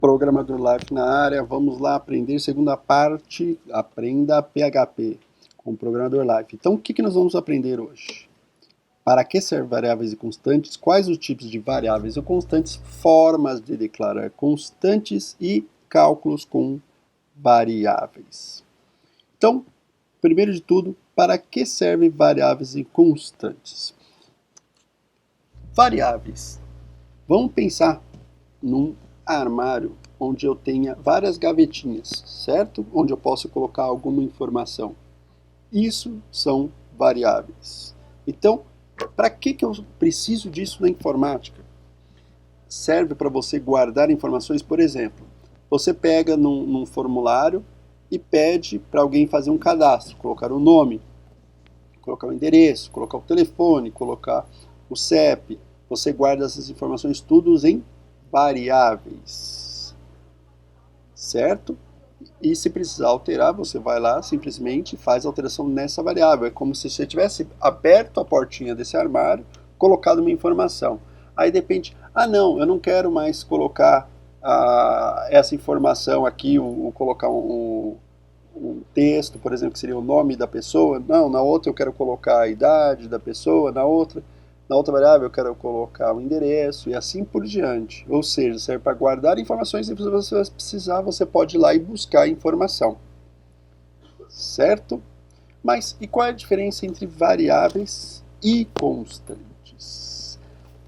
Programador Life na área, vamos lá aprender segunda parte, aprenda PHP com o Programador Life. Então, o que nós vamos aprender hoje? Para que servem variáveis e constantes? Quais os tipos de variáveis e constantes? Formas de declarar constantes e cálculos com variáveis. Então, primeiro de tudo, para que servem variáveis e constantes? Variáveis. Vamos pensar num armário onde eu tenha várias gavetinhas, certo? Onde eu posso colocar alguma informação. Isso são variáveis. Então, para que eu preciso disso na informática? Serve para você guardar informações, por exemplo. Você pega num formulário e pede para alguém fazer um cadastro, colocar o nome, colocar o endereço, colocar o telefone, colocar o CEP. Você guarda essas informações todas em variáveis, certo? E se precisar alterar, você vai lá, simplesmente faz a alteração nessa variável. É como se você tivesse aberto a portinha desse armário, colocado uma informação. Aí depende, não, eu não quero mais colocar essa informação aqui, colocar um texto, por exemplo, que seria o nome da pessoa. Não, na outra eu quero colocar a idade da pessoa, na outra variável eu quero colocar o endereço e assim por diante. Ou seja, serve para guardar informações e se você precisar, você pode ir lá e buscar a informação. Certo? Mas e qual é a diferença entre variáveis e constantes?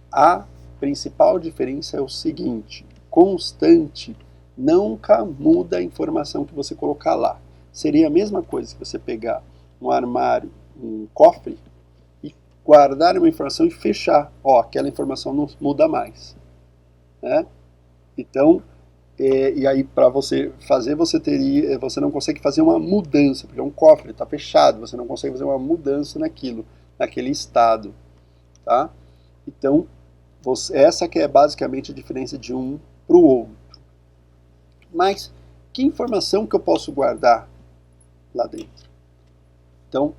A principal diferença é o seguinte: constante nunca muda a informação que você colocar lá. Seria a mesma coisa que você pegar um armário, um cofre, guardar uma informação e fechar. Aquela informação não muda mais. Né? Então, e aí para você fazer, você não consegue fazer uma mudança, porque é um cofre, está fechado, você não consegue fazer uma mudança naquele estado. Tá? Então, essa que é basicamente a diferença de um para o outro. Mas, que informação que eu posso guardar lá dentro? Então,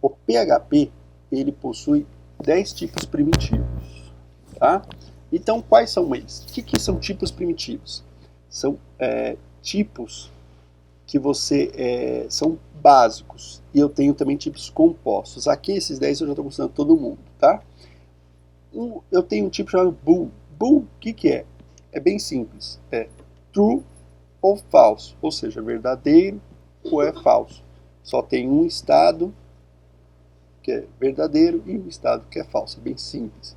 o PHP, ele possui 10 tipos primitivos. Tá? Então, quais são eles? O que são tipos primitivos? São tipos que são básicos. E eu tenho também tipos compostos. Aqui, esses 10 eu já estou mostrando todo mundo. Tá? Eu tenho um tipo chamado bool. Bool, o que é? É bem simples. É true ou falso. Ou seja, verdadeiro ou é falso. Só tem um estado que é verdadeiro e um estado que é falso. É bem simples.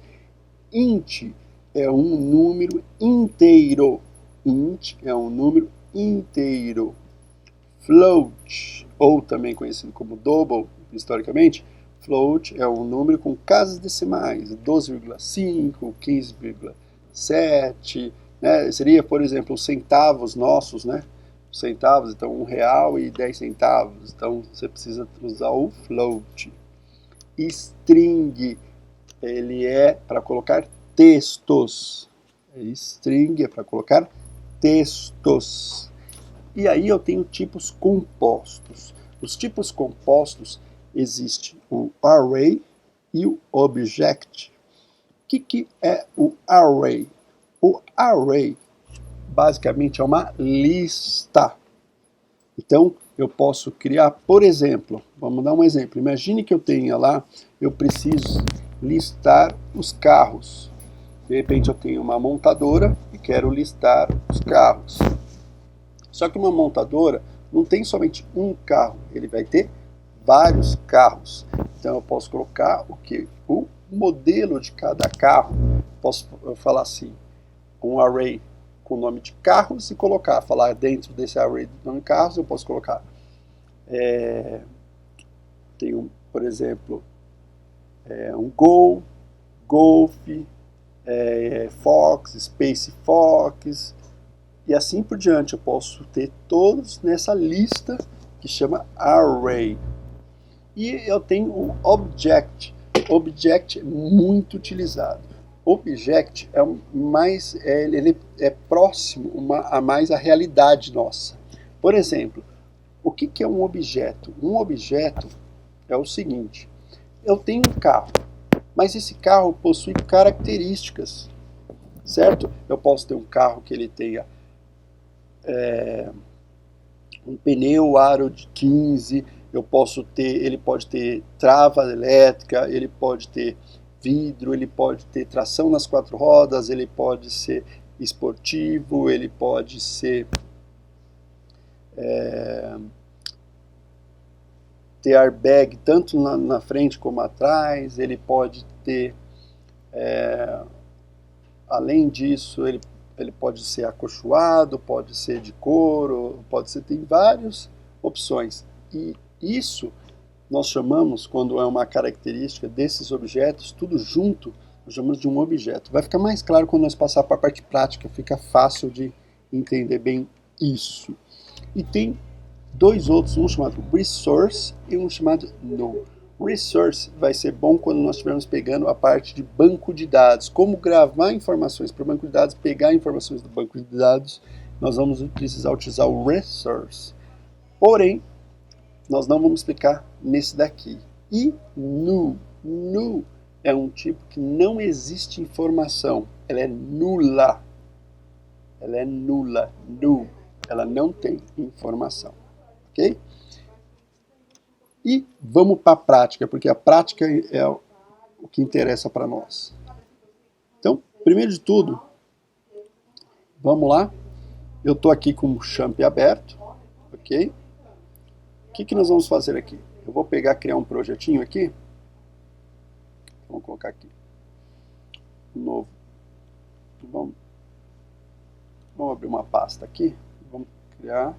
Int é um número inteiro. Int é um número inteiro. Float, ou também conhecido como double, historicamente, float é um número com casas decimais, 12,5, 15,7, né? Seria, por exemplo, os centavos nossos, né? Os centavos, então R$1 e 10 centavos. Então você precisa usar o float. String, ele é para colocar textos. String é para colocar textos. E aí eu tenho tipos compostos. Os tipos compostos existe o array e o object. O que é o array? O array basicamente é uma lista. Então, eu posso criar, por exemplo, vamos dar um exemplo. Imagine que eu tenha lá, eu preciso listar os carros. De repente eu tenho uma montadora e quero listar os carros. Só que uma montadora não tem somente um carro, ele vai ter vários carros. Então eu posso colocar o que? O modelo de cada carro. Posso falar assim, um array com o nome de carros e falar dentro desse array de nome de carros, eu posso colocar tenho, por exemplo, um Gol, Golf, Fox, Space Fox, e assim por diante. Eu posso ter todos nessa lista que chama array. E eu tenho o object. Object é muito utilizado. Object ele é próximo a mais à realidade nossa. Por exemplo, o que é um objeto? Um objeto é o seguinte: eu tenho um carro, mas esse carro possui características, certo? Eu posso ter um carro que ele tenha um pneu aro de 15, ele pode ter trava elétrica, ele pode ter vidro, ele pode ter tração nas 4 rodas, ele pode ser esportivo, ele pode ser ter airbag tanto na frente como atrás, ele pode ter, além disso, ele pode ser acolchoado, pode ser de couro, tem várias opções. E isso nós chamamos, quando é uma característica desses objetos, tudo junto, nós chamamos de um objeto. Vai ficar mais claro quando nós passar para a parte prática, fica fácil de entender bem isso. E tem 2 outros, um chamado Resource e um chamado No. Resource vai ser bom quando nós estivermos pegando a parte de banco de dados, como gravar informações para o banco de dados, pegar informações do banco de dados, nós vamos precisar utilizar o Resource. Porém, nós não vamos explicar nesse daqui. E Nu. Nu é um tipo que não existe informação, ela é nula. Ela é nula, nu. Ela não tem informação. Ok? E vamos para a prática, porque a prática é o que interessa para nós. Então, primeiro de tudo, vamos lá. Eu estou aqui com o Champ aberto, ok? O que nós vamos fazer aqui? Eu vou criar um projetinho aqui. Vamos colocar aqui. Novo. Vamos abrir uma pasta aqui. Vamos criar.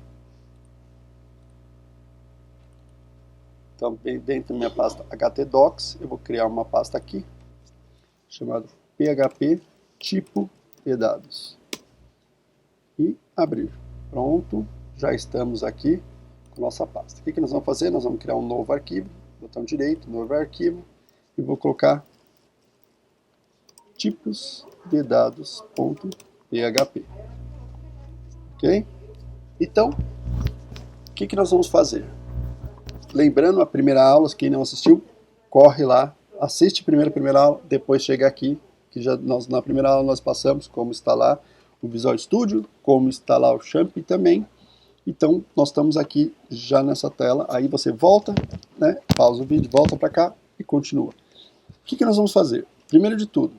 Então, dentro da minha pasta htdocs, eu vou criar uma pasta aqui, chamada php tipo de dados. E abrir. Pronto, já estamos aqui com a nossa pasta. O que nós vamos fazer? Nós vamos criar um novo arquivo, botão direito, novo arquivo, e vou colocar tipos de dados.php. Ok? Então, o que nós vamos fazer? Lembrando a primeira aula, quem não assistiu, corre lá, assiste primeiro a primeira aula, depois chega aqui, que na primeira aula nós passamos como instalar o Visual Studio, como instalar o Champ também. Então, nós estamos aqui já nessa tela, aí você volta, né, pausa o vídeo, volta para cá e continua. O que nós vamos fazer? Primeiro de tudo,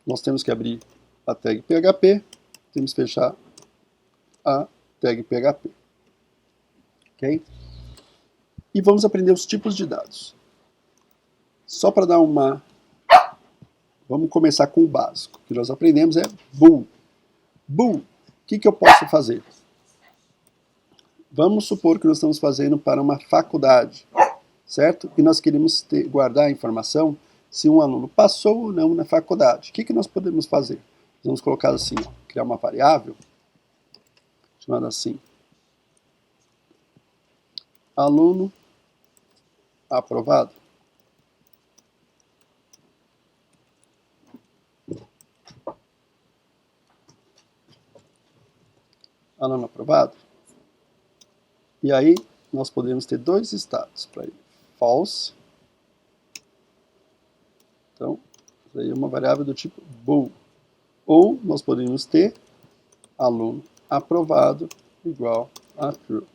nós temos que abrir a tag PHP, temos que fechar a tag PHP. Ok? E vamos aprender os tipos de dados. Só para dar uma... Vamos começar com o básico. O que nós aprendemos é bool. Bool. O que eu posso fazer? Vamos supor que nós estamos fazendo para uma faculdade, certo? E nós queremos guardar a informação se um aluno passou ou não na faculdade. O que nós podemos fazer? Nós vamos colocar assim, ó, criar uma variável, chamada assim, aluno aprovado. Aluno aprovado. E aí nós podemos ter 2 estados para ele. False. Então, isso aí é uma variável do tipo bool. Ou nós podemos ter aluno aprovado igual a true.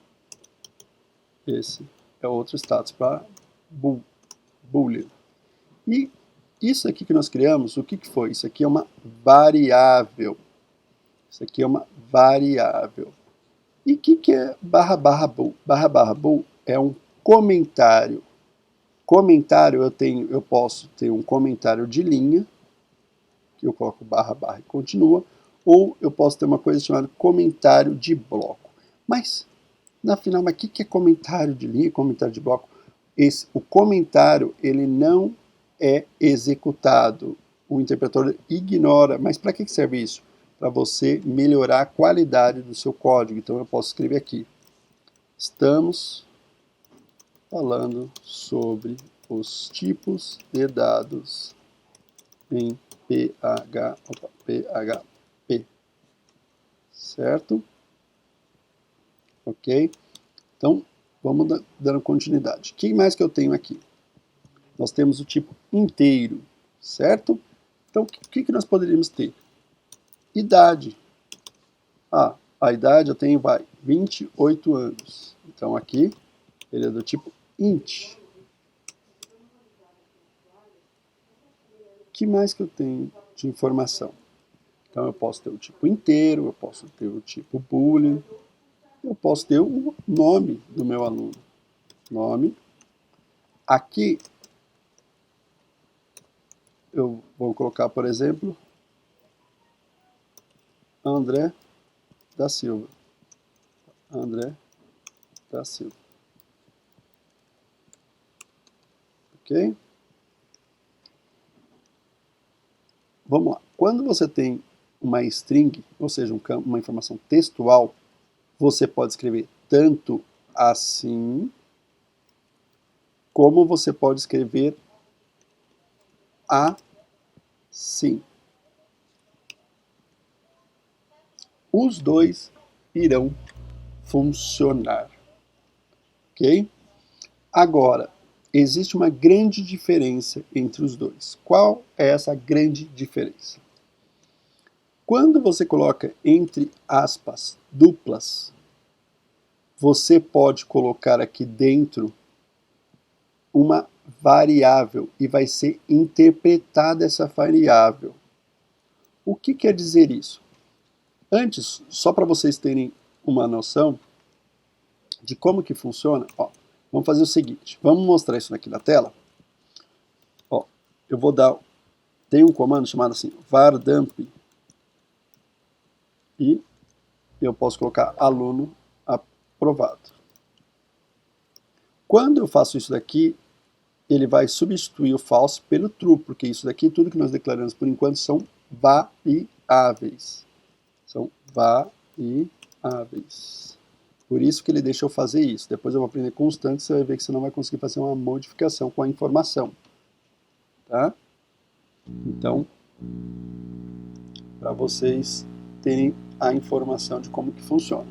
Esse é outro status para boolean. E isso aqui que nós criamos, o que foi? Isso aqui é uma variável. Isso aqui é uma variável. E o que é /bool? /bool é um comentário. Comentário eu posso ter um comentário de linha, que eu coloco / e continua, ou eu posso ter uma coisa chamada comentário de bloco. Mas, na final, o que é comentário de linha e comentário de bloco? O comentário, ele não é executado. O interpretador ignora. Mas para que serve isso? Para você melhorar a qualidade do seu código. Então eu posso escrever aqui. Estamos falando sobre os tipos de dados em PHP. Certo? Ok? Então, vamos dando continuidade. O que mais que eu tenho aqui? Nós temos o tipo inteiro, certo? Então, o que nós poderíamos ter? Idade. A idade eu tenho, 28 anos. Então aqui ele é do tipo int. O que mais que eu tenho de informação? Então eu posso ter o tipo inteiro, eu posso ter o tipo boolean, eu posso ter o nome do meu aluno. Nome. Aqui eu vou colocar, por exemplo, André da Silva. André da Silva. Ok? Vamos lá. Quando você tem uma string, ou seja, uma informação textual, você pode escrever tanto assim, como você pode escrever assim. Os dois irão funcionar. Ok? Agora, existe uma grande diferença entre os dois. Qual é essa grande diferença? Quando você coloca entre aspas duplas, você pode colocar aqui dentro uma variável e vai ser interpretada essa variável. O que quer dizer isso? Antes, só para vocês terem uma noção de como que funciona, ó, vamos fazer o seguinte, vamos mostrar isso aqui na tela. Ó, eu vou dar, tem um comando chamado assim, vardump, e eu posso colocar aluno aprovado. Quando eu faço isso daqui, ele vai substituir o false pelo true, porque isso daqui, tudo que nós declaramos por enquanto, são variáveis. São variáveis. Por isso que ele deixa eu fazer isso. Depois eu vou aprender constante, você vai ver que você não vai conseguir fazer uma modificação com a informação. Tá? Então, para vocês terem a informação de como que funciona.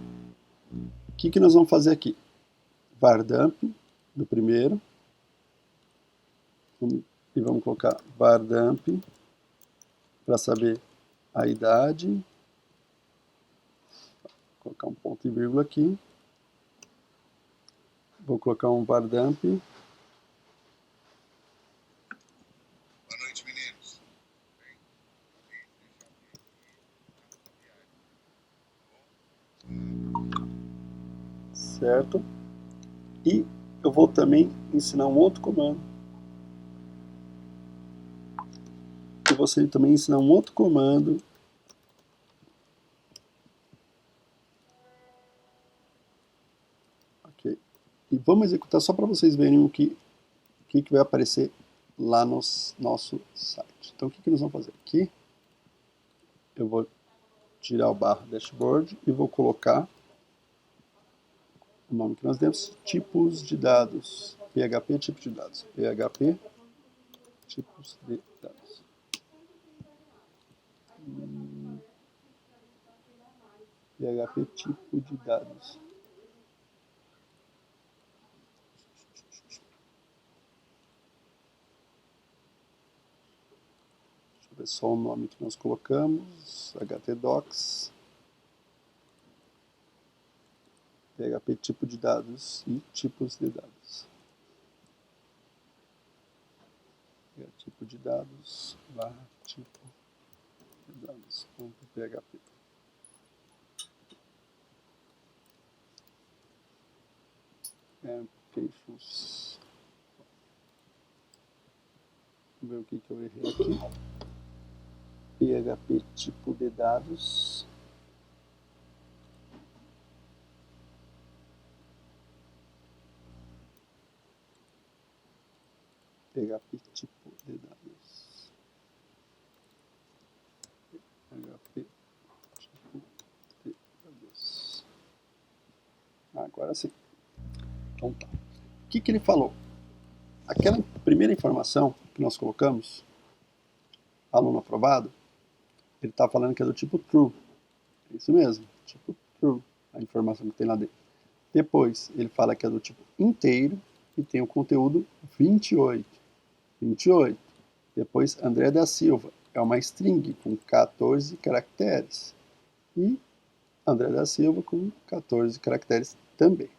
O que nós vamos fazer aqui? Vardump, do primeiro. E vamos colocar vardump para saber a idade. Vou colocar um ponto e vírgula aqui. Vou colocar um vardump. Boa noite, meninos. Certo? E eu vou também ensinar um outro comando. E você também ensinar um outro comando. Ok. E vamos executar só para vocês verem o que vai aparecer lá no nosso site. Então o que nós vamos fazer aqui? Eu vou tirar o barra dashboard e vou colocar o nome que nós demos, tipos de dados, PHP tipo de dados, PHP tipos de dados. PHP tipo de dados. Deixa eu ver só o nome que nós colocamos, htdocs, PHP tipo de dados e tipos de dados. Tipo de dados, barra tipo de dados, ponto PHP. Applications. Vamos ver o que eu errei aqui. PHP tipo de dados. PHP tipo de dados. PHP tipo de dados. Agora sim. Então tá. O que ele falou? Aquela primeira informação que nós colocamos, aluno aprovado, ele está falando que é do tipo true. É isso mesmo, tipo true, a informação que tem lá dentro. Depois, ele fala que é do tipo inteiro e tem o conteúdo 28. 28. Depois, André da Silva. É uma string com 14 caracteres. E André da Silva com 14 caracteres também.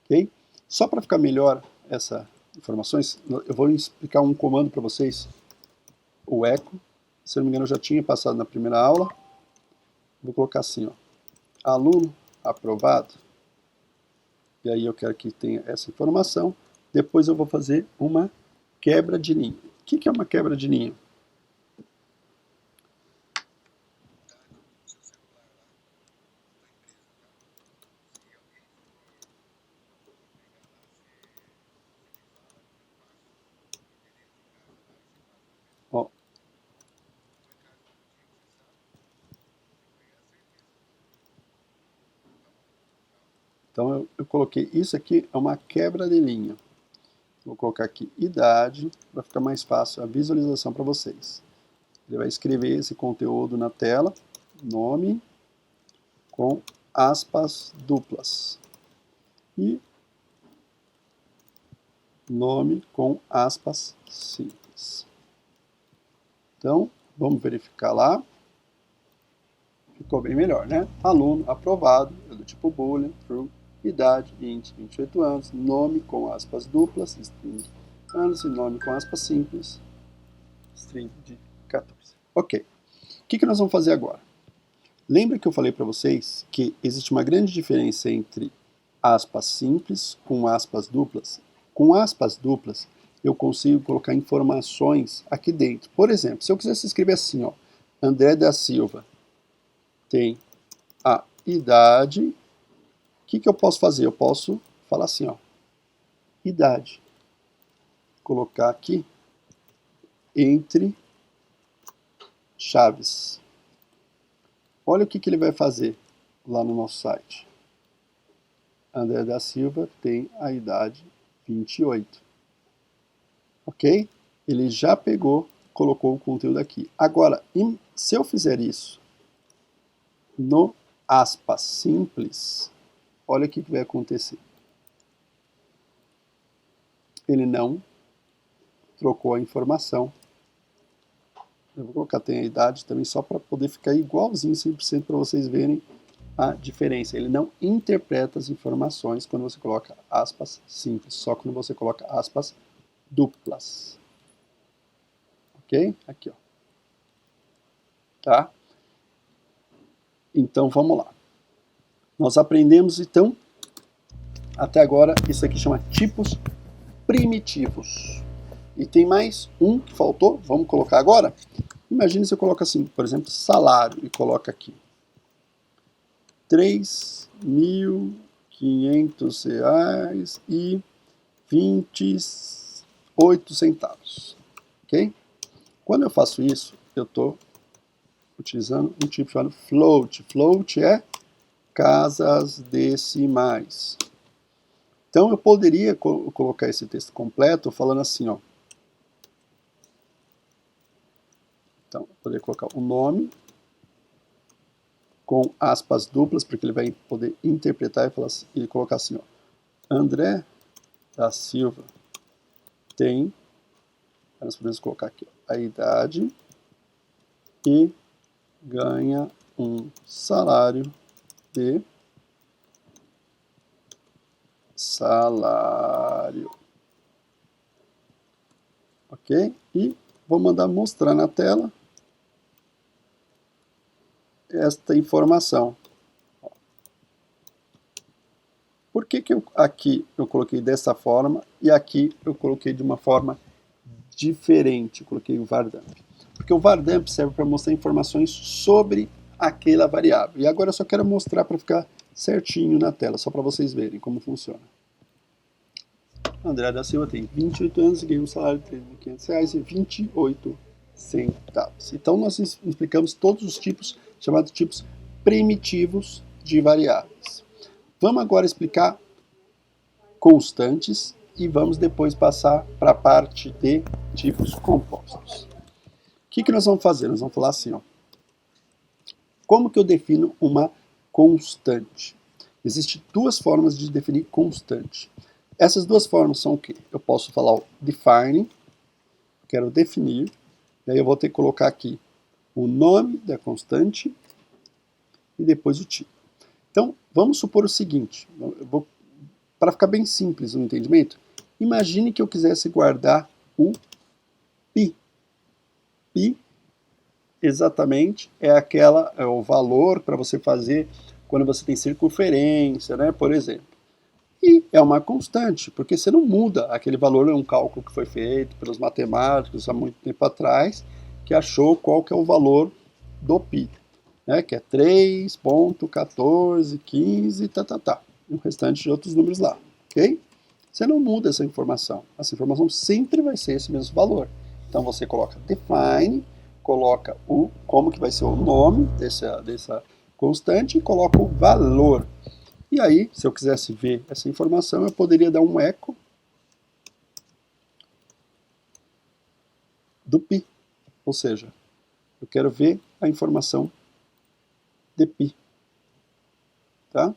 Ok? Só para ficar melhor essas informações, eu vou explicar um comando para vocês, o echo. Se não me engano, eu já tinha passado na primeira aula. Vou colocar assim, ó, aluno aprovado. E aí eu quero que tenha essa informação. Depois eu vou fazer uma quebra de linha. O que é uma quebra de linha? Ó. Então eu coloquei isso aqui, é uma quebra de linha. Vou colocar aqui idade, para ficar mais fácil a visualização para vocês. Ele vai escrever esse conteúdo na tela, nome, com aspas duplas. E nome com aspas simples. Então, vamos verificar lá. Ficou bem melhor, né? Aluno aprovado, é do tipo boolean, true, idade, int, 28 anos, nome com aspas duplas, string anos, e nome com aspas simples, string de 14. Ok. O que nós vamos fazer agora? Lembra que eu falei para vocês que existe uma grande diferença entre aspas simples com aspas duplas? Com aspas duplas, eu consigo colocar informações aqui dentro. Por exemplo, se eu quisesse escrever assim, ó, André da Silva tem a idade, o que eu posso fazer? Eu posso falar assim, ó, idade. Colocar aqui entre chaves. Olha o que ele vai fazer lá no nosso site. André da Silva tem a idade 28. Ok? Ele já pegou, colocou o conteúdo aqui. Agora, se eu fizer isso no aspas simples, olha o que vai acontecer. Ele não trocou a informação. Eu vou colocar tem a idade também só para poder ficar igualzinho 100% para vocês verem a diferença. Ele não interpreta as informações quando você coloca aspas simples, só quando você coloca aspas duplas. Ok? Aqui, ó. Tá? Então, vamos lá. Nós aprendemos, então, até agora, isso aqui chama tipos primitivos. E tem mais um que faltou, vamos colocar agora? Imagine se eu coloco assim, por exemplo, salário, e coloca aqui R$3.500,28. Ok? Quando eu faço isso, eu estou utilizando um tipo chamado float. Float é casas decimais. Então eu poderia colocar esse texto completo falando assim, ó. Então, eu poderia colocar o nome com aspas duplas, porque ele vai poder interpretar e, falar assim, e colocar assim, ó. André da Silva tem, nós podemos colocar aqui, ó, a idade e ganha um salário de ok? E vou mandar mostrar na tela esta informação. Por que aqui eu coloquei dessa forma e aqui eu coloquei de uma forma diferente? Eu coloquei o vardamp. Porque o vardamp serve para mostrar informações sobre aquela variável. E agora eu só quero mostrar para ficar certinho na tela, só para vocês verem como funciona. André da Silva tem 28 anos e ganha um salário de R$ 3.500,28. Então nós explicamos todos os tipos, chamados tipos primitivos de variáveis. Vamos agora explicar constantes e vamos depois passar para a parte de tipos compostos. O que nós vamos fazer? Nós vamos falar assim, ó. Como que eu defino uma constante? Existem duas formas de definir constante. Essas duas formas são o quê? Eu posso falar o define, quero definir, e aí eu vou ter que colocar aqui o nome da constante e depois o tipo. Então, vamos supor o seguinte, para ficar bem simples o entendimento, imagine que eu quisesse guardar o π. Π exatamente é o valor para você fazer quando você tem circunferência, né, por exemplo. E é uma constante, porque você não muda aquele valor, é um cálculo que foi feito pelos matemáticos há muito tempo atrás, que achou qual que é o valor do π, né, que é 3,1415, e o restante de outros números lá, ok? Você não muda essa informação sempre vai ser esse mesmo valor. Então você coloca define, coloca como que vai ser o nome dessa constante e coloca o valor. E aí, se eu quisesse ver essa informação, eu poderia dar um eco do π. Ou seja, eu quero ver a informação de π. Tá?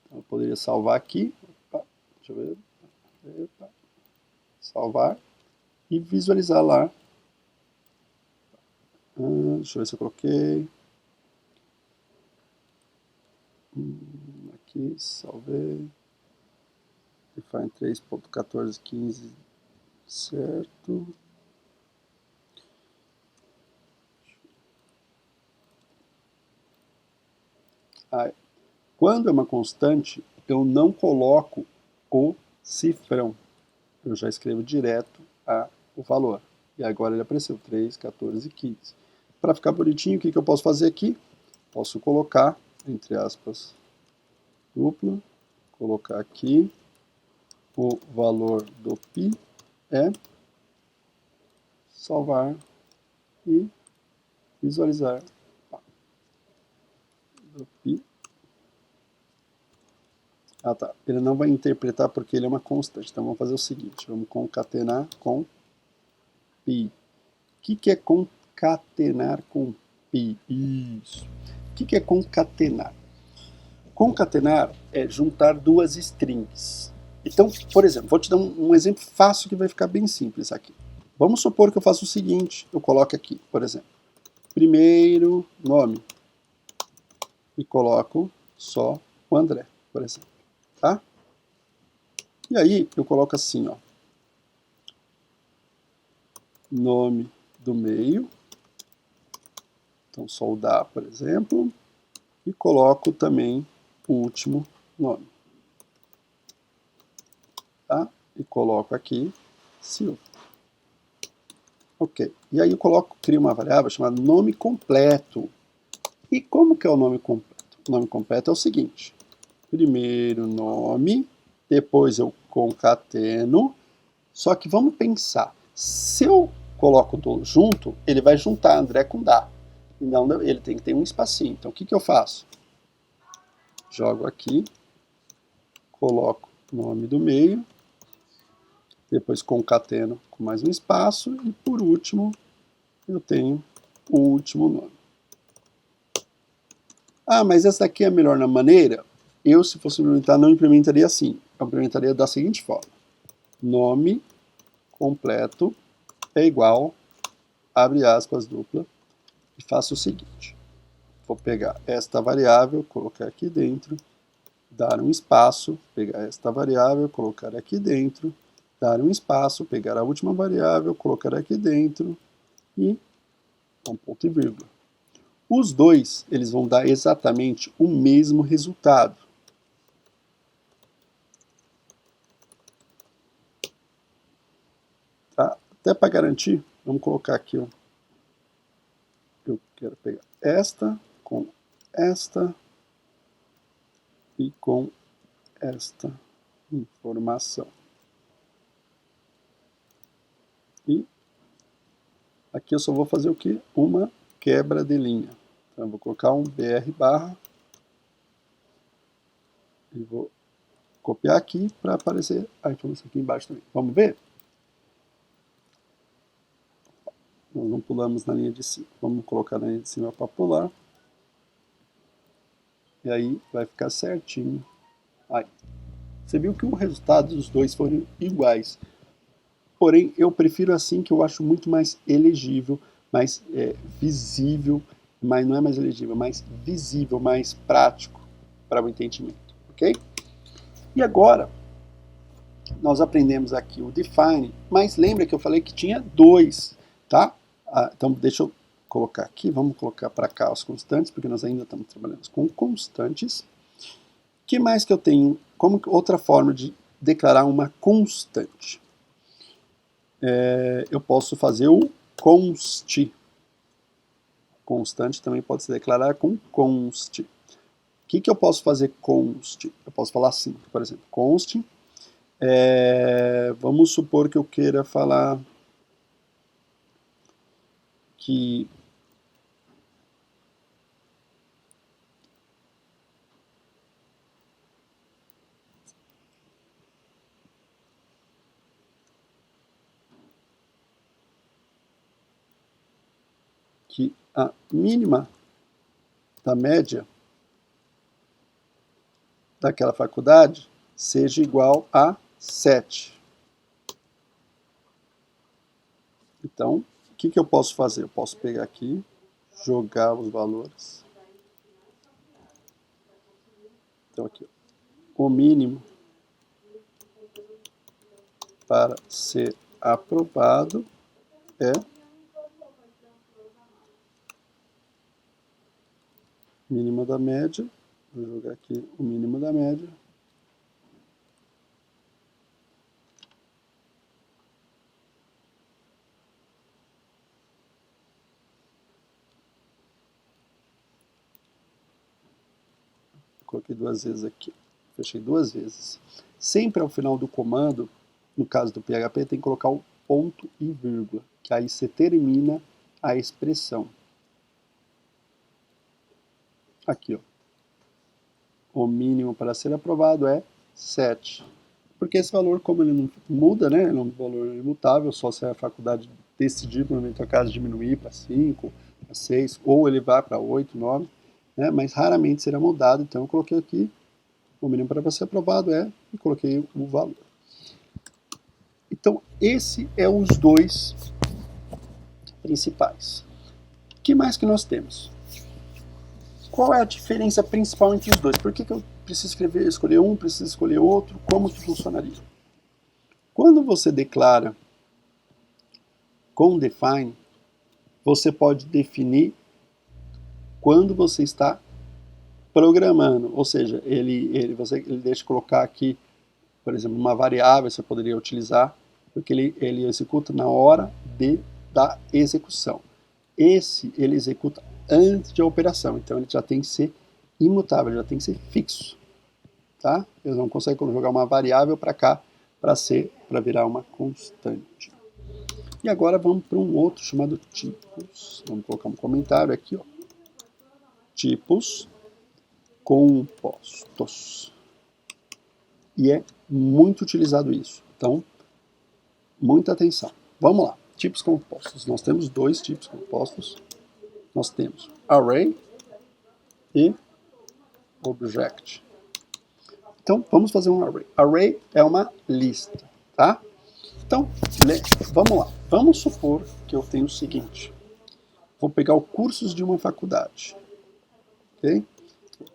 Então, eu poderia salvar aqui. Opa, deixa eu ver. Epa, salvar. E visualizar lá. Deixa eu ver se eu coloquei. Aqui, salvei. Define 3.1415, certo. Quando é uma constante, eu não coloco o cifrão. Eu já escrevo direto o valor. E agora ele apareceu, 3, 14 e 15. Para ficar bonitinho, o que eu posso fazer aqui? Posso colocar, entre aspas, dupla, colocar aqui o valor do π é salvar e visualizar do π. Ah, tá. Ele não vai interpretar porque ele é uma constante. Então vamos fazer o seguinte, vamos concatenar com π. O que é concatenar com π? Isso. O que é concatenar? Concatenar é juntar duas strings. Então, por exemplo, vou te dar um exemplo fácil que vai ficar bem simples aqui. Vamos supor que eu faço o seguinte, eu coloco aqui, por exemplo, primeiro nome e coloco só o André, por exemplo, tá? E aí eu coloco assim, ó, nome do meio, então só o da, por exemplo, e coloco também o último nome, tá? E coloco aqui Silva. Ok. E aí eu crio uma variável chamada nome completo. E como que é o nome completo? O nome completo é o seguinte. Primeiro nome, depois eu concateno. Só que vamos pensar. Se eu coloco junto, ele vai juntar André com Dá. Então ele tem que ter um espacinho. Então o que eu faço? Jogo aqui, coloco o nome do meio, depois concateno com mais um espaço e por último eu tenho o último nome. Ah, mas essa aqui é melhor na maneira? Eu, se fosse implementar, não implementaria assim. Eu implementaria da seguinte forma. Nome completo é igual, abre aspas, dupla, e faço o seguinte. Vou pegar esta variável, colocar aqui dentro, dar um espaço, pegar esta variável, colocar aqui dentro, dar um espaço, pegar a última variável, colocar aqui dentro e um ponto e vírgula. Os dois, eles vão dar exatamente o mesmo resultado. Tá? Até para garantir, vamos colocar aqui, ó. Eu quero pegar esta com esta e com esta informação. E aqui eu só vou fazer o quê? Uma quebra de linha. Então eu vou colocar um br barra e vou copiar aqui para aparecer a informação aqui embaixo também. Vamos ver? Nós não pulamos na linha de cima. Vamos colocar na linha de cima para pular. E aí vai ficar certinho. Aí. Você viu que o resultado dos dois foram iguais. Porém, eu prefiro assim, que eu acho muito mais elegível, mais visível mas não é mais legível, mais visível, mais prático para o entendimento, ok? E agora, nós aprendemos aqui o define, mas lembra que eu falei que tinha dois, tá? Então, deixa eu colocar aqui, vamos colocar para cá as constantes, porque nós ainda estamos trabalhando com constantes. O que mais que eu tenho? Como outra forma de declarar uma constante? Eu posso fazer o const. Constante também pode se declarar com const. O que eu posso fazer const? Eu posso falar assim, por exemplo, const. Vamos supor que eu queira falar que a mínima da média daquela faculdade seja igual a 7. Então, o que eu posso fazer? Eu posso pegar aqui, jogar os valores. Então, aqui, o mínimo para ser aprovado é mínimo da média. Vou jogar aqui o mínimo da média. Coloquei 2 vezes aqui. Fechei 2 vezes. Sempre ao final do comando, no caso do PHP, tem que colocar o ponto e vírgula, que aí você termina a expressão. Aqui, ó. O mínimo para ser aprovado é 7. Porque esse valor, como ele não muda, né, ele é um valor imutável, só se a faculdade decidir, no momento caso, diminuir para 5, para 6, ou elevar para 8, 9, né, mas raramente será mudado. Então eu coloquei aqui, o mínimo para ser aprovado é, e coloquei o valor. Então, esse é os dois principais. O que mais que nós temos? Qual é a diferença principal entre os dois? Por que eu preciso escolher um, preciso escolher outro? Como que funcionaria? Quando você declara com define, você pode definir quando você está programando, ou seja, ele deixa colocar aqui, por exemplo, uma variável você poderia utilizar, porque ele executa na hora da execução. Esse ele executa antes da operação, então ele já tem que ser imutável, já tem que ser fixo, tá? Eu não consigo jogar uma variável para cá para virar uma constante. E agora vamos para um outro chamado tipos. Vamos colocar um comentário aqui, ó. Tipos compostos. E é muito utilizado isso. Então, muita atenção. Vamos lá. Tipos compostos. Nós temos dois tipos compostos. Nós temos array e object. Então, vamos fazer um array. Array é uma lista, tá? Então, vamos lá. Vamos supor que eu tenho o seguinte. Vou pegar os cursos de uma faculdade. Ok?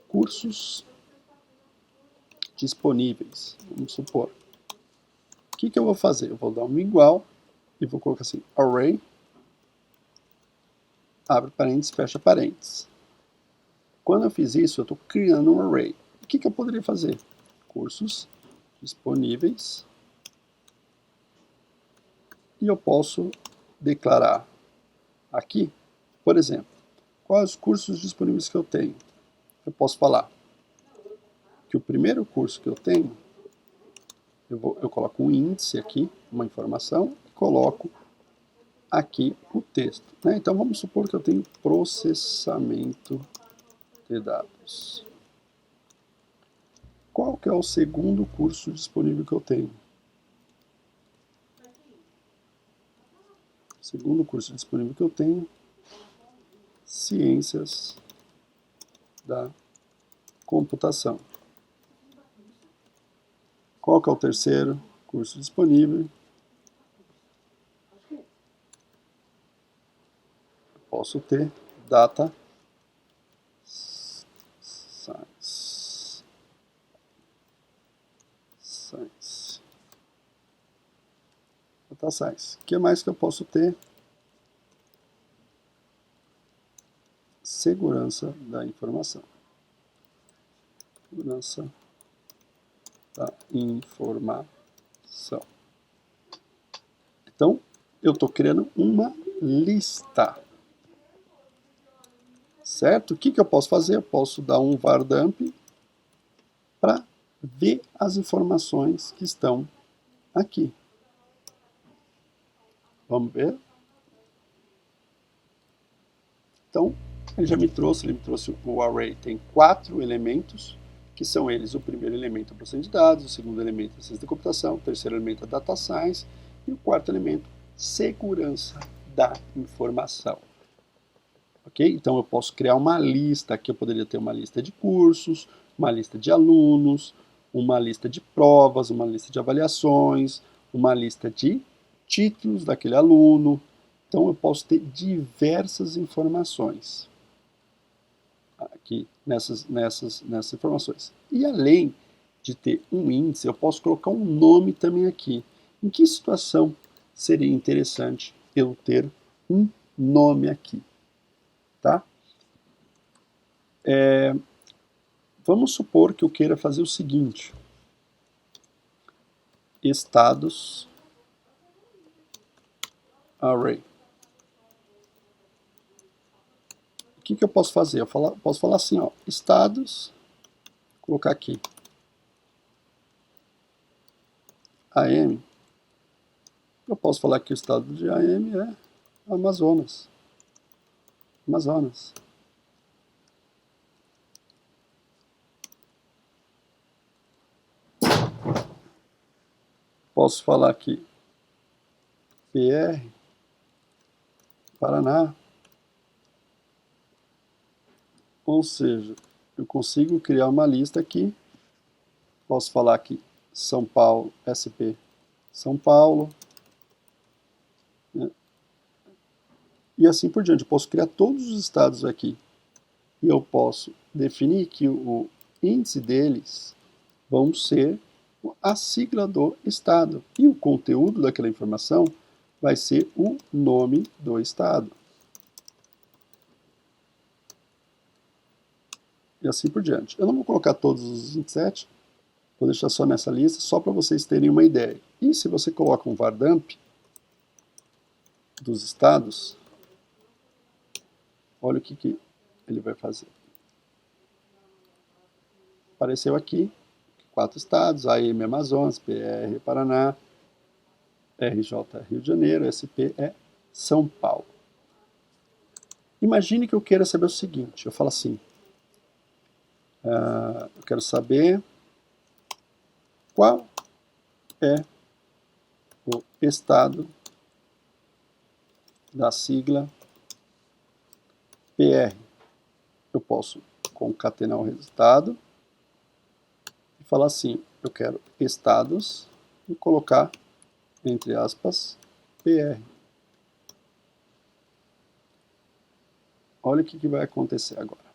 Cursos disponíveis. Vamos supor. O que eu vou fazer? Eu vou dar um igual e vou colocar assim, array, abre parênteses, fecha parênteses. Quando eu fiz isso, eu estou criando um array. O que eu poderia fazer? Cursos disponíveis. E eu posso declarar aqui, por exemplo, quais os cursos disponíveis que eu tenho. Eu posso falar que o primeiro curso que eu tenho, eu coloco um índice aqui, uma informação, e coloco aqui o texto. Né? Então vamos supor que eu tenho processamento de dados. Qual que é o segundo curso disponível que eu tenho? O segundo curso disponível que eu tenho, Ciências da Computação. Qual que é o terceiro curso disponível? Posso ter Data data science. O que mais que eu posso ter? Segurança da informação. Segurança da informação. Então, eu estou criando uma lista. Certo? O que eu posso fazer? Eu posso dar um var dump para ver as informações que estão aqui. Vamos ver? Então, ele me trouxe o array, tem 4 elementos, que são eles: o primeiro elemento é o processamento de dados, o segundo elemento é a ciência da computação, o terceiro elemento é a data science, e o quarto elemento, segurança da informação. Ok? Então eu posso criar uma lista, aqui eu poderia ter uma lista de cursos, uma lista de alunos, uma lista de provas, uma lista de avaliações, uma lista de títulos daquele aluno. Então eu posso ter diversas informações aqui nessas informações. E além de ter um índice, eu posso colocar um nome também aqui. Em que situação seria interessante eu ter um nome aqui? Tá? Vamos supor que eu queira fazer o seguinte: estados array. O que eu posso fazer? Eu posso falar assim, ó, estados, colocar aqui AM. Eu posso falar que o estado de AM é Amazonas. Amazonas. Posso falar aqui PR, Paraná. Ou seja, eu consigo criar uma lista aqui. Posso falar aqui São Paulo, SP São Paulo. Né? E assim por diante. Eu posso criar todos os estados aqui. E eu posso definir que o índice deles vão ser a sigla do estado. E o conteúdo daquela informação vai ser o nome do estado. E assim por diante. Eu não vou colocar todos os 27, vou deixar só nessa lista, só para vocês terem uma ideia. E se você coloca um var dump dos estados, olha o que ele vai fazer. Apareceu aqui 4 estados: AM Amazonas, PR Paraná, RJ Rio de Janeiro, SP é São Paulo. Imagine que eu queira saber o seguinte, eu falo assim, eu quero saber qual é o estado da sigla PR. Eu posso concatenar o resultado e falar assim, eu quero estados e colocar, entre aspas, PR. Olha o que vai acontecer agora.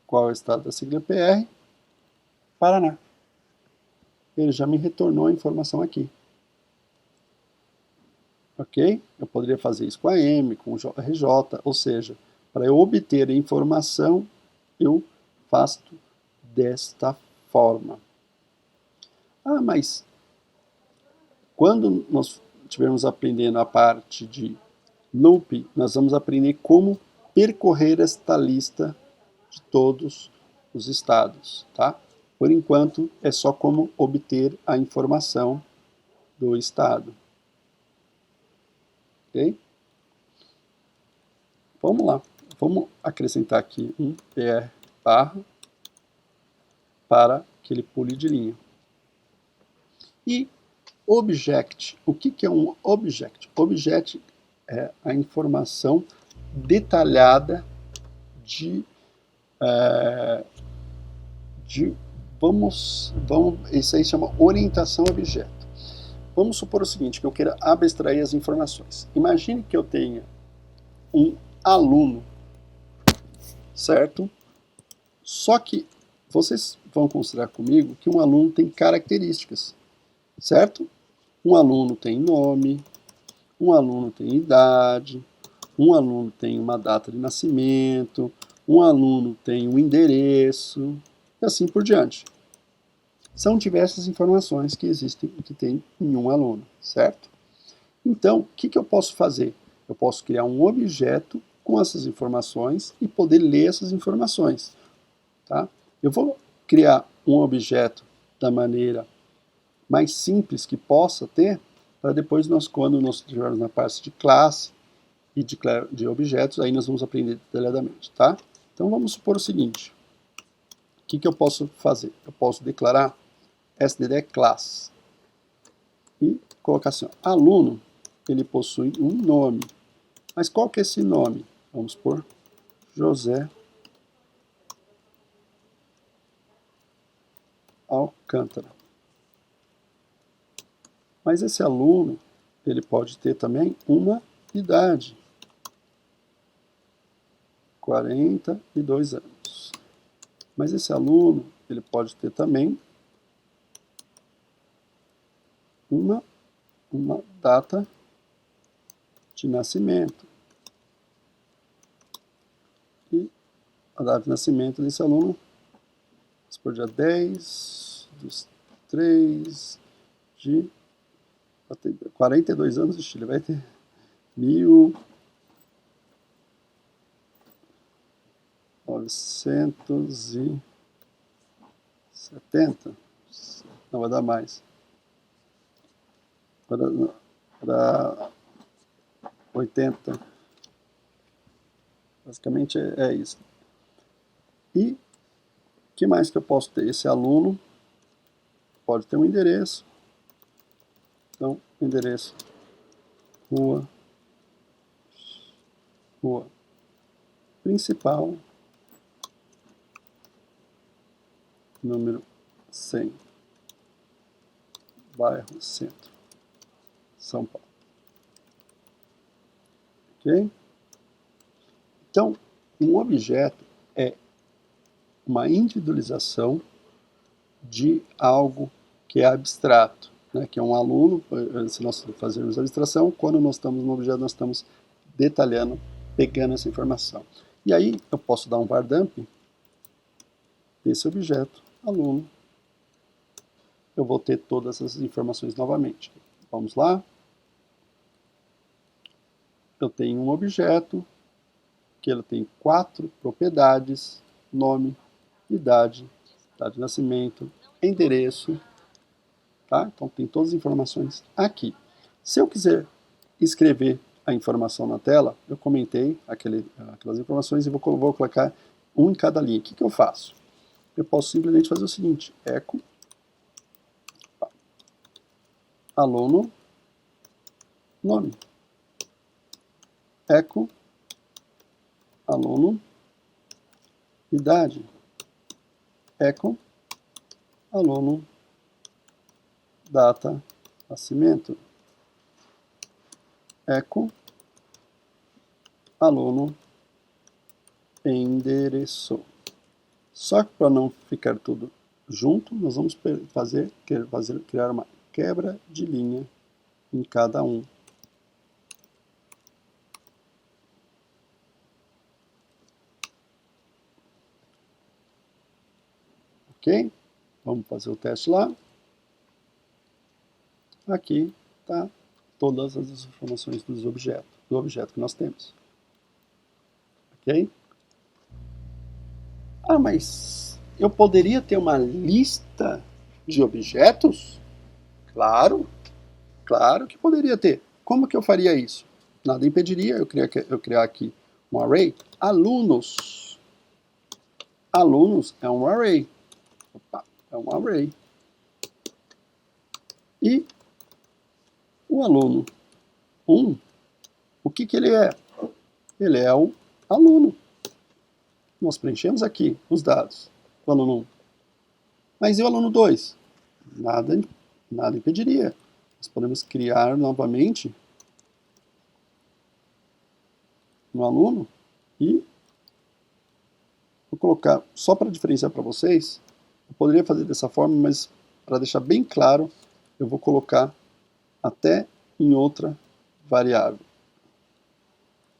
Qual é o estado da sigla PR? Paraná. Ele já me retornou a informação aqui. Ok? Eu poderia fazer isso com a M, com o RJ, ou seja, para eu obter a informação, eu faço desta forma. Ah, mas quando nós estivermos aprendendo a parte de loop, nós vamos aprender como percorrer esta lista de todos os estados, tá? Por enquanto, é só como obter a informação do estado. Ok? Vamos lá. Vamos acrescentar aqui um PR barra para que ele pule de linha. E object. O que é um object? Object é a informação detalhada isso aí chama orientação a objeto. Vamos supor o seguinte, que eu queira abstrair as informações. Imagine que eu tenha um aluno, certo? Só que vocês vão considerar comigo que um aluno tem características. certo? Um aluno tem nome, um aluno tem idade, um aluno tem uma data de nascimento, um aluno tem um endereço, e assim por diante. São diversas informações que existem e que tem em um aluno, certo? Então, o que eu posso fazer? Eu posso criar um objeto com essas informações e poder ler essas informações, tá? Eu vou criar um objeto da maneira mais simples que possa ter, para depois quando nós estivermos na parte de classe e de objetos, aí nós vamos aprender detalhadamente, tá? Então vamos supor o seguinte, o que eu posso fazer? Eu posso declarar std class e colocar assim, ó, aluno, ele possui um nome, mas qual que é esse nome? Vamos por José Alcântara. Mas esse aluno, ele pode ter também uma idade, 42 anos. Mas esse aluno, ele pode ter também uma data de nascimento. E a data de nascimento desse aluno, vamos por dia 10 de 3 de 42 anos, ele vai ter 1970, não vai dar mais, para 80, basicamente é isso. E o que mais que eu posso ter? Esse aluno pode ter um endereço, então endereço rua principal, número 100, bairro Centro, São Paulo. Ok? Então, um objeto é uma individualização de algo que é abstrato, né? Que é um aluno, se nós fazermos a abstração, quando nós estamos no objeto, nós estamos detalhando, pegando essa informação. E aí eu posso dar um var dump desse objeto, aluno, eu vou ter todas essas informações novamente. Vamos lá. Eu tenho um objeto que ele tem 4 propriedades, nome, idade, data de nascimento, endereço, tá? Então tem todas as informações aqui. Se eu quiser escrever a informação na tela, eu comentei aquelas informações e vou colocar um em cada linha. O que eu faço? Eu posso simplesmente fazer o seguinte, echo aluno nome, echo aluno idade, echo aluno data nascimento, echo aluno endereço. Só que para não ficar tudo junto, nós vamos criar uma quebra de linha em cada um. Ok? Vamos fazer o teste lá. Aqui está todas as informações do objeto que nós temos. Ok? Ah, mas eu poderia ter uma lista de objetos? Claro, claro que poderia ter. Como que eu faria isso? Nada impediria eu criar aqui um array. Alunos. Alunos é um array. Opa, é um array. E o aluno 1, o que ele é? Ele é o aluno. Nós preenchemos aqui os dados do aluno 1. Mas e o aluno 2? Nada impediria. Nós podemos criar novamente no aluno e vou colocar, só para diferenciar para vocês, eu poderia fazer dessa forma, mas para deixar bem claro, eu vou colocar até em outra variável.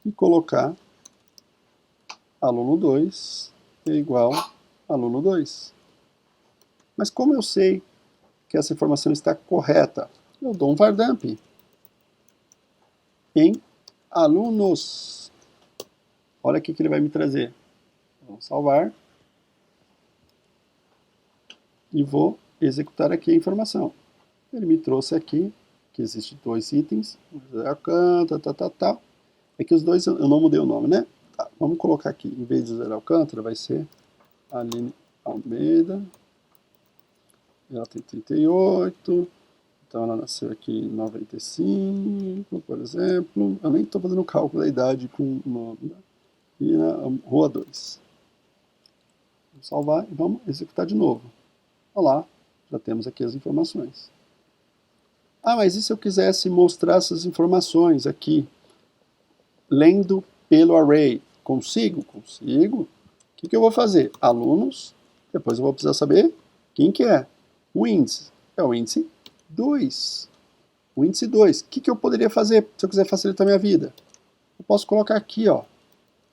E colocar aluno 2 é igual a aluno 2. Mas como eu sei que essa informação está correta? Eu dou um var_dump em alunos. Olha o que ele vai me trazer. Vamos salvar. E vou executar aqui a informação. Ele me trouxe aqui que existem 2 itens. Alcântara, É que os dois eu não mudei o nome, né? Tá, vamos colocar aqui, em vez de José Alcântara, vai ser Aline Almeida. Ela tem 38, então ela nasceu aqui em 95, por exemplo. Eu nem estou fazendo o cálculo da idade com o nome. Né? E na Rua 2. Vamos salvar e vamos executar de novo. Olha lá, já temos aqui as informações. Ah, mas e se eu quisesse mostrar essas informações aqui, lendo pelo array? Consigo? Consigo. O que eu vou fazer? Alunos, depois eu vou precisar saber quem que é. O índice é o índice 2. O índice 2. O que eu poderia fazer se eu quiser facilitar a minha vida? Eu posso colocar aqui, ó,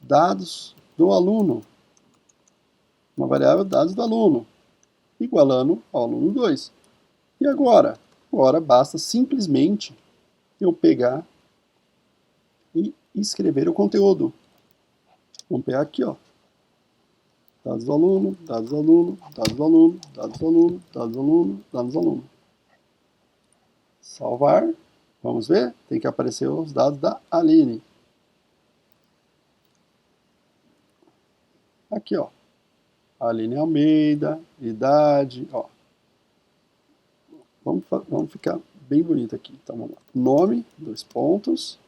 dados do aluno. Uma variável dados do aluno, igualando ao aluno 2. E agora? Agora basta simplesmente eu pegar e escrever o conteúdo. Vamos pegar aqui, ó. Dados do aluno, dados do aluno, dados do aluno, dados do aluno, dados do aluno, dados do aluno. Salvar. Vamos ver? Tem que aparecer os dados da Aline. Aqui, ó. Aline Almeida, idade, ó. Vamos ficar bem bonito aqui. Então, vamos lá. Nome, 2 pontos.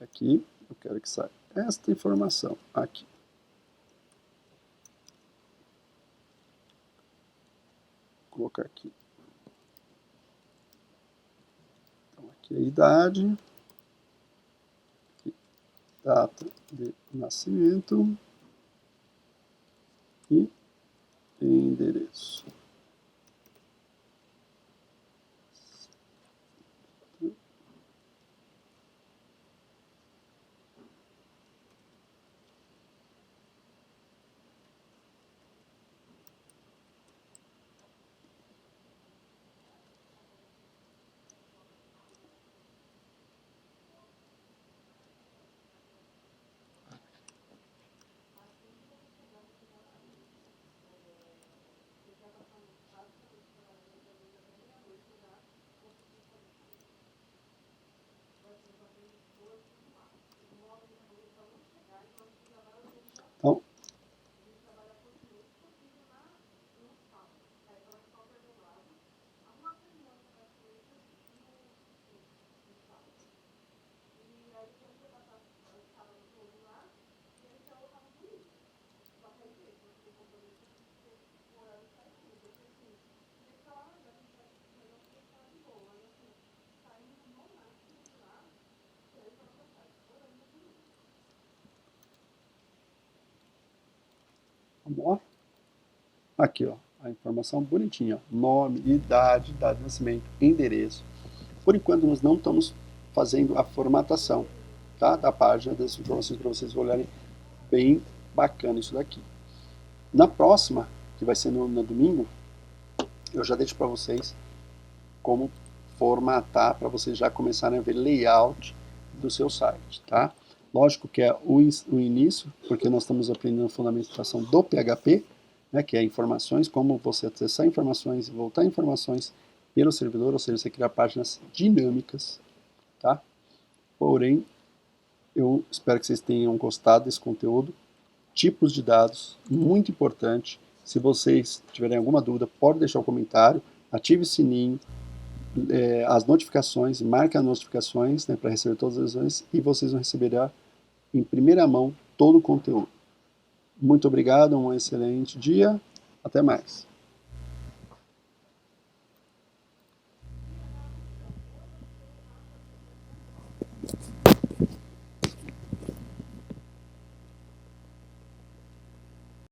Aqui, eu quero que saia esta informação aqui. Vou colocar aqui. Então, aqui é a idade. Aqui, data de nascimento. E endereço. Então, vamos lá. Aqui, ó, a informação bonitinha. Nome, idade, data de nascimento, endereço. Por enquanto, nós não estamos fazendo a formatação, tá, da página das informações para vocês olharem. Bem bacana isso daqui. Na próxima, que vai ser no domingo, eu já deixo para vocês como formatar, para vocês já começarem a ver layout do seu site, tá? Lógico que é o início, porque nós estamos aprendendo a fundamentação do PHP, né, que é informações, como você acessar informações e voltar informações pelo servidor, ou seja, você criar páginas dinâmicas, tá? Porém, eu espero que vocês tenham gostado desse conteúdo. Tipos de dados, muito importante. Se vocês tiverem alguma dúvida, pode deixar um comentário, ative o sininho, as notificações, marque as notificações, né, para receber todas as visões, e vocês vão receber em primeira mão todo o conteúdo. Muito obrigado, um excelente dia, até mais.